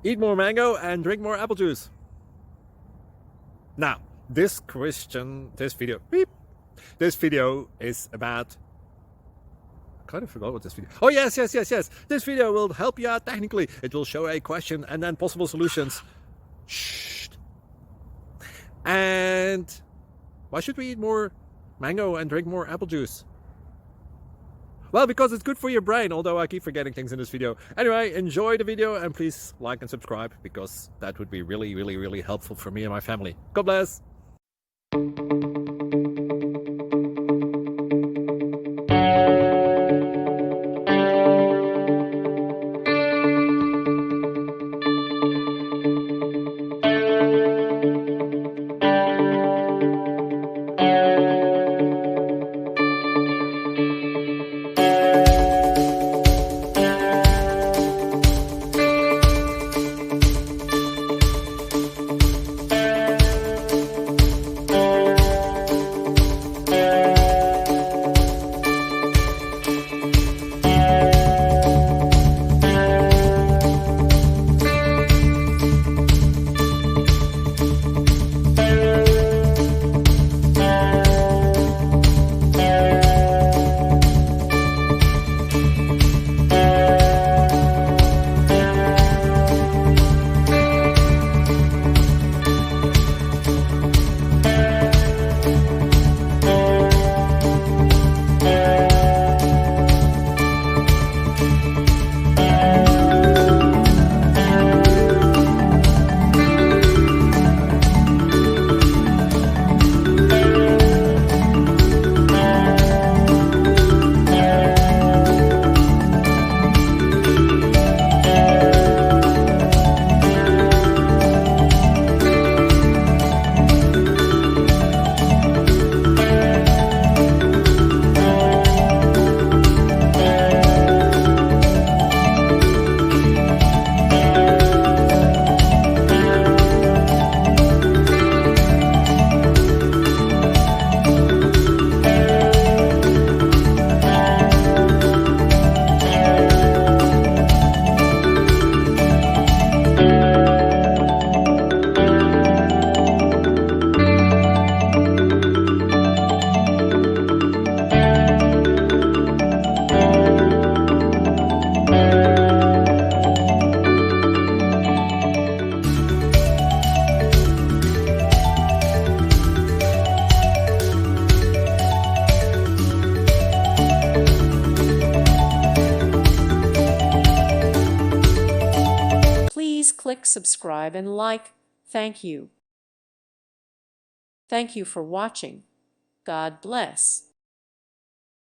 Eat more mango and drink more apple juice. Now, this video is about... I kind of forgot what this video... Oh, yes. This video will help you out technically. It will show a question and then possible solutions. Shh. And why should we eat more mango and drink more apple juice? Well, because it's good for your brain, although I keep forgetting things in this video. Anyway, enjoy the video and please like and subscribe, because that would be really helpful for me and my family. God bless! Please click subscribe and like. Thank you. Thank you for watching. God bless.